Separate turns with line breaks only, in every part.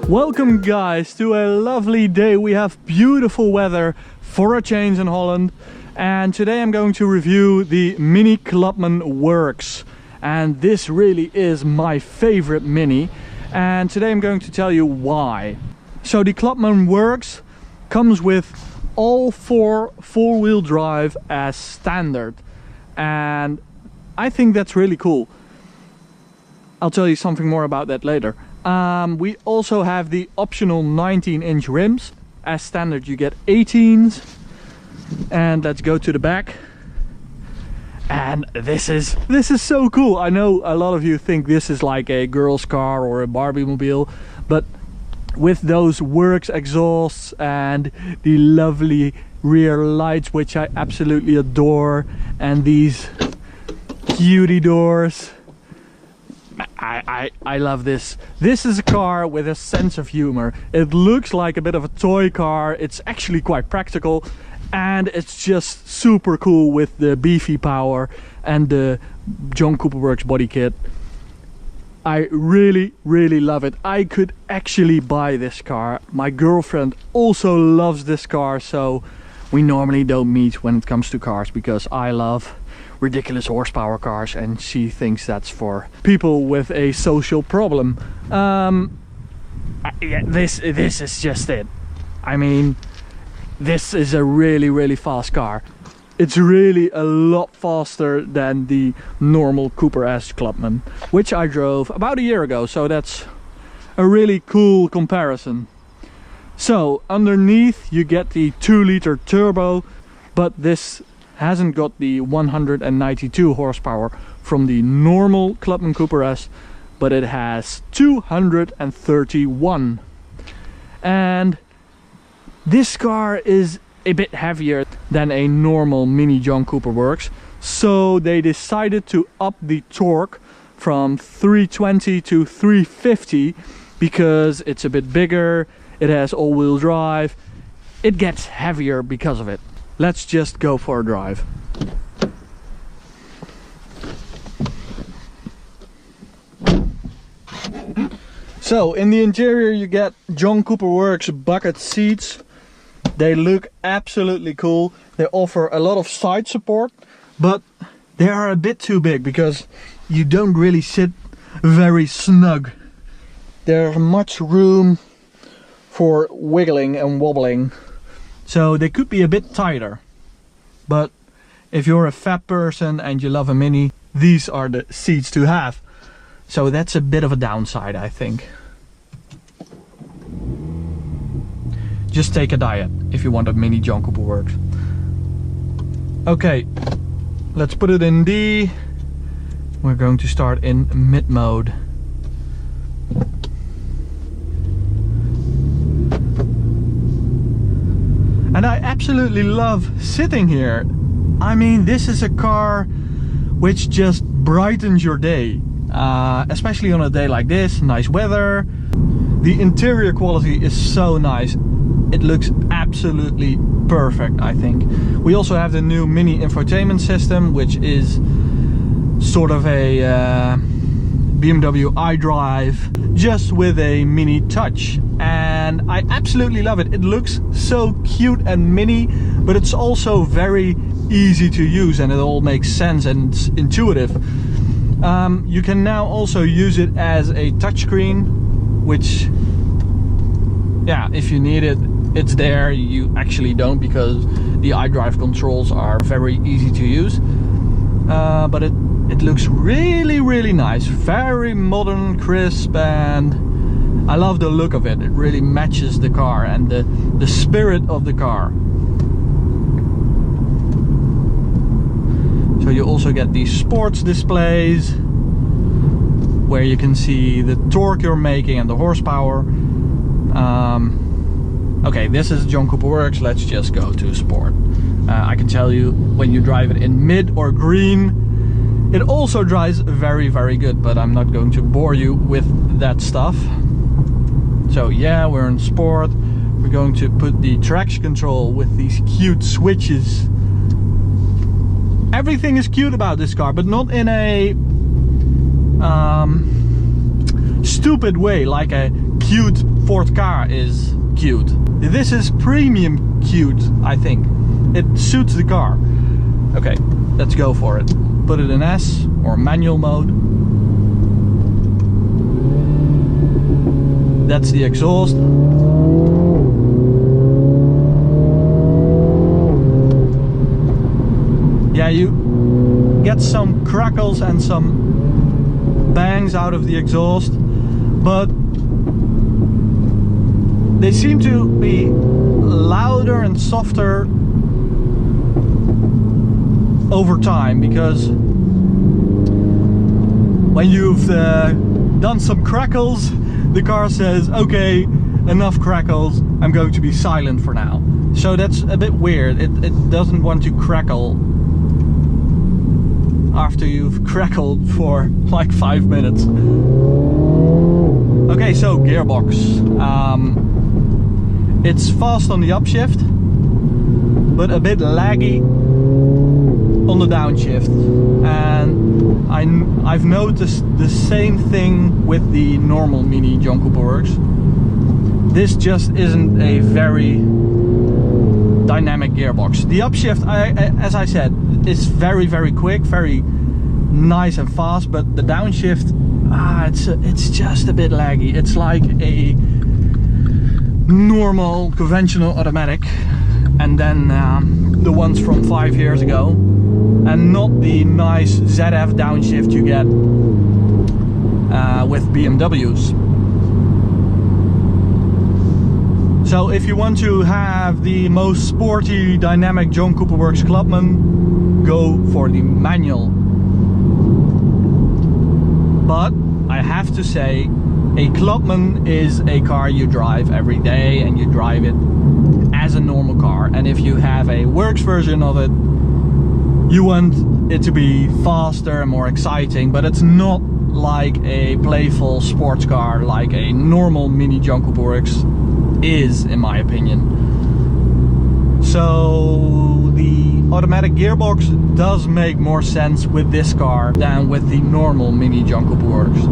Welcome guys to a lovely day. We have beautiful weather for a change in Holland, and today I'm going to review the Mini Clubman Works, and this really is my favorite Mini, and today I'm going to tell you why. So the Clubman Works comes with all four-wheel drive as standard, and I think that's really cool. I'll tell you something more about that later. We also have the optional 19-inch rims. As standard you get 18s. And let's go to the back. And this is so cool. I know a lot of you think this is like a girl's car or a Barbie mobile, but with those Works exhausts and the lovely rear lights, which I absolutely adore, and these cutie doors, I love this. This is a car with a sense of humor. It looks like a bit of a toy car. It's actually quite practical, and it's just super cool with the beefy power and the John Cooper Works body kit. I really love it. I could actually buy this car. My girlfriend also loves this car, so we normally don't meet when it comes to cars because I love ridiculous horsepower cars and she thinks that's for people with a social problem. Yeah, this is just it. I mean, this is a really fast car. It's really a lot faster than the normal Cooper S Clubman, which I drove about a year ago, so that's a really cool comparison. So underneath you get the 2-liter turbo, but this hasn't got the 192 horsepower from the normal Clubman Cooper S, but it has 231. And this car is a bit heavier than a normal Mini John Cooper Works, so they decided to up the torque from 320 to 350 because it's a bit bigger, it has all-wheel drive, it gets heavier because of it. Let's just go for a drive. So in the interior you get John Cooper Works bucket seats. They look absolutely cool. They offer a lot of side support, but they are a bit too big because you don't really sit very snug. There's much room for wiggling and wobbling. So they could be a bit tighter, but if you're a fat person and you love a Mini, these are the seats to have. So that's a bit of a downside, I think. Just take a diet if you want a Mini John Cooper Works. Okay, let's put it in D. We're going to start in mid mode. And I absolutely love sitting here. I mean, this is a car which just brightens your day. Especially on a day like this, nice weather. The interior quality is so nice. It looks absolutely perfect, I think. We also have the new Mini infotainment system, which is sort of a BMW iDrive, just with a mini touch, and I absolutely love it. It looks so cute and mini, but it's also very easy to use and it all makes sense and it's intuitive. You can now also use it as a touchscreen, which, yeah, if you need it, it's there. You actually don't, because the iDrive controls are very easy to use, but it looks really nice, very modern, crisp, and I love the look of it. It really matches the car and the spirit of the car. So you also get these sports displays where you can see the torque you're making and the horsepower. Okay, this is John Cooper Works. Let's just go to sport. I can tell you, when you drive it in mid or green, it also drives very good, but I'm not going to bore you with that stuff. So yeah, we're in sport. We're going to put the traction control with these cute switches. Everything is cute about this car, but not in a stupid way, like a cute Ford Ka is cute. This is premium cute, I think. It suits the car. Okay, let's go for it. Put it in S or manual mode. That's the exhaust. Yeah, you get some crackles and some bangs out of the exhaust, but they seem to be louder and softer over time, because when you've done some crackles, the car says, okay, enough crackles, I'm going to be silent for now. So that's a bit weird. It doesn't want to crackle after you've crackled for like 5 minutes. Okay, so gearbox. It's fast on the upshift, but a bit laggy on the downshift. And I've noticed the same thing with the normal Mini John Cooper Works. This just isn't a very dynamic gearbox. The upshift, as I said, is very, very quick, very nice and fast, but the downshift, it's just a bit laggy. It's like a normal conventional automatic, and then the ones from 5 years ago, and not the nice ZF downshift you get with BMWs. So if you want to have the most sporty dynamic John Cooper Works Clubman, go for the manual. But I have to say, a Clubman is a car you drive every day, and you drive it as a normal car. And if you have a works version of it, you want it to be faster and more exciting, but it's not like a playful sports car like a normal Mini John Cooper Works is, in my opinion. So the automatic gearbox does make more sense with this car than with the normal Mini John Cooper Works.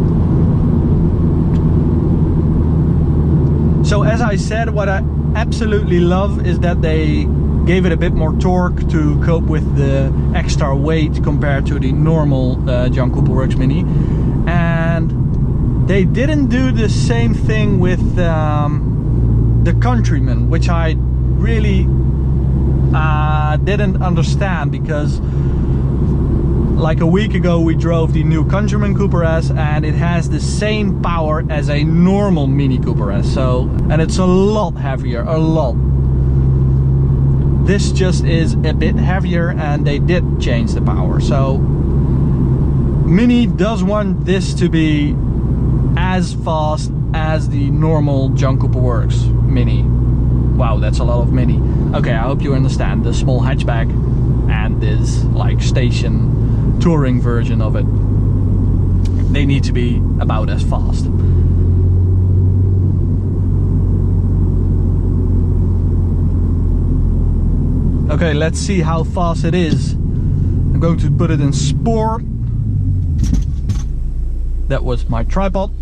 So as I said, what I absolutely love is that they gave it a bit more torque to cope with the extra weight compared to the normal John Cooper Works Mini. And they didn't do the same thing with the Countryman, which I really didn't understand, because like a week ago we drove the new Countryman Cooper S, and it has the same power as a normal Mini Cooper S. So, and it's a lot heavier, a lot. This just is a bit heavier, and they did change the power. So Mini does want this to be as fast as the normal John Cooper Works Mini. Wow, that's a lot of Mini. Okay, I hope you understand the small hatchback and this like station touring version of it. They need to be about as fast. Okay, let's see how fast it is. I'm going to put it in sport. That was my tripod.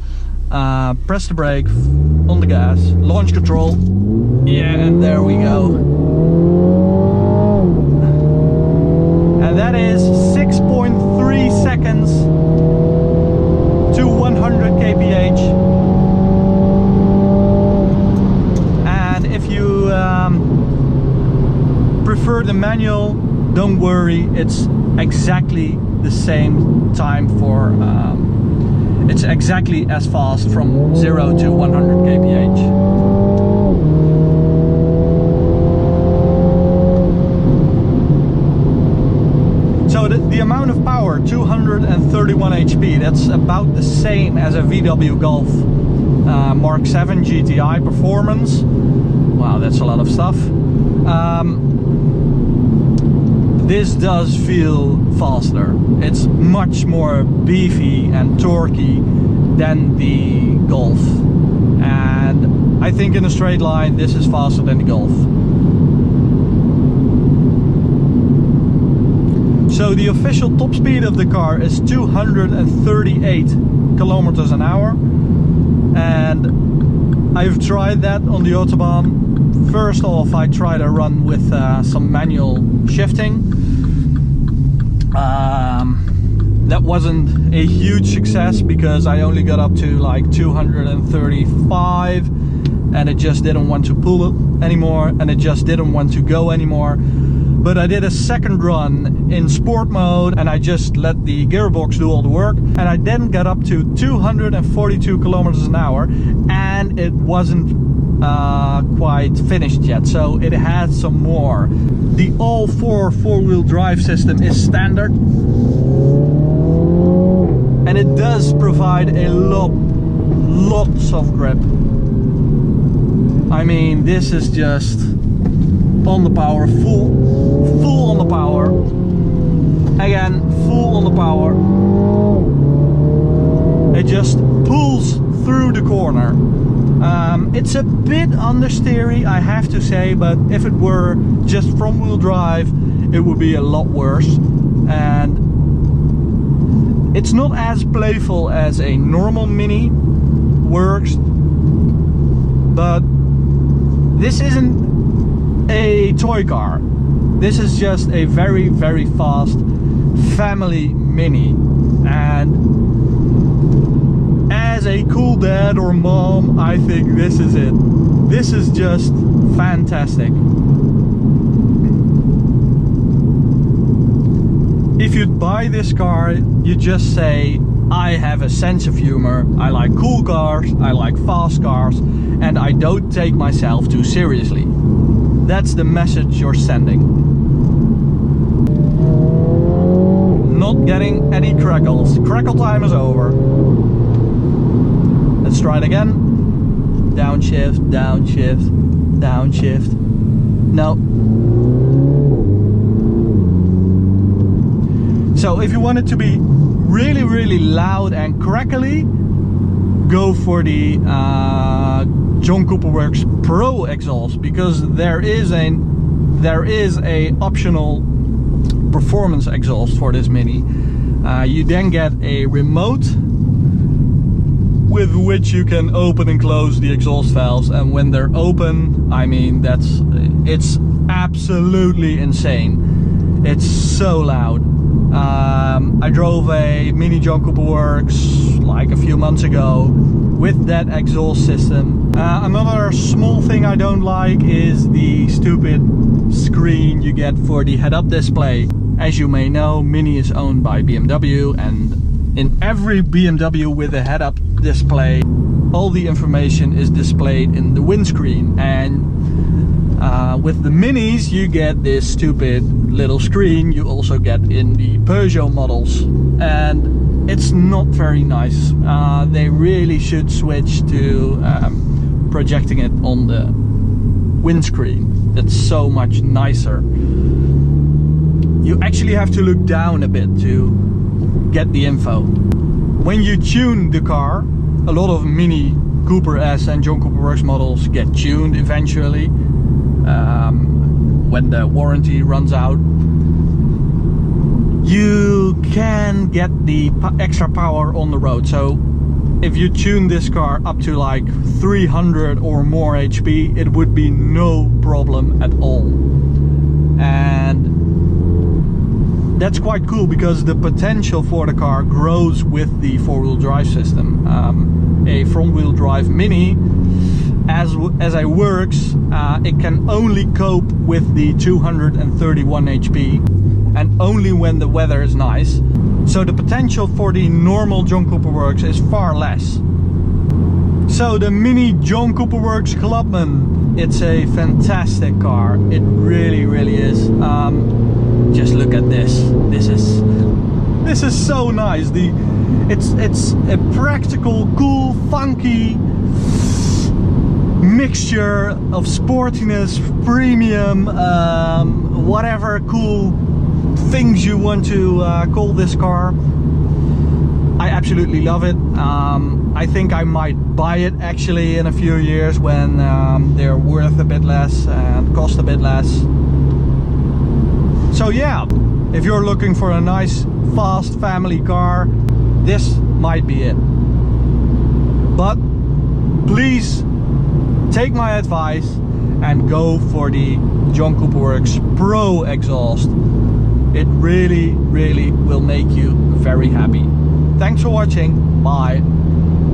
Press the brake on the gas, launch control. Yeah, and there we go. And that is 6.3 seconds to 100 kph. And if you prefer the manual, don't worry, it's exactly the same time for it's exactly as fast from 0 to 100 kph. So the amount of power, 231 HP, that's about the same as a VW Golf Mark 7 GTI Performance. Wow, that's a lot of stuff. This does feel faster. It's much more beefy and torquey than the Golf. And I think in a straight line, this is faster than the Golf. So the official top speed of the car is 238 kilometers an hour. And I've tried that on the Autobahn. First off, I tried a run with some manual shifting. That wasn't a huge success because I only got up to like 235 and it just didn't want to pull it anymore and it just didn't want to go anymore. But I did a second run in sport mode and I just let the gearbox do all the work, and I then got up to 242 kilometers an hour and it wasn't quite finished yet, so it had some more. The all-four-wheel drive system is standard and it does provide a lots of grip. I mean, this is just on the power, full on the power. Again, full on the power. It just pulls through the corner. It's a bit understeery, I have to say, but if it were just front wheel drive, it would be a lot worse. And it's not as playful as a normal Mini works, but this isn't a toy car. This is just a very, very fast family Mini, and as a cool dad or mom, I think this is it. This is just fantastic. If you buy this car, you just say, I have a sense of humor, I like cool cars, I like fast cars, and I don't take myself too seriously. That's the message you're sending. Not getting any crackles. Crackle time is over. Let's try it again. Downshift, downshift, downshift. No. So if you want it to be really, really loud and crackly, go for the John Cooper Works Pro exhaust, because there is a optional performance exhaust for this Mini. You then get a remote with which you can open and close the exhaust valves, and when they're open, I mean, it's absolutely insane. It's so loud. I drove a Mini John Cooper Works like a few months ago with that exhaust system. Another small thing I don't like is the stupid screen you get for the head-up display. As you may know, Mini is owned by BMW, and in every BMW with a head-up display, all the information is displayed in the windscreen, and with the Minis you get this stupid little screen you also get in the Peugeot models, and it's not very nice. They really should switch to projecting it on the windscreen. It's so much nicer. You actually have to look down a bit to get the info. When you tune the car, a lot of Mini Cooper S and John Cooper Works models get tuned eventually when the warranty runs out. You can get the extra power on the road. So if you tune this car up to like 300 or more HP, it would be no problem at all. And that's quite cool because the potential for the car grows with the four-wheel drive system. A front-wheel drive Mini, as it works, it can only cope with the 231 HP, and only when the weather is nice. So the potential for the normal John Cooper Works is far less. So the Mini John Cooper Works Clubman, it's a fantastic car. It really, really is. Just look at this. This is so nice. It's a practical, cool, funky mixture of sportiness, premium, whatever cool things you want to call this car. I absolutely love it. I think I might buy it actually in a few years when they're worth a bit less and cost a bit less. So yeah, if you're looking for a nice fast family car, this might be it. But please take my advice and go for the John Cooper Works Pro exhaust. It really will make you very happy. Thanks for watching. Bye.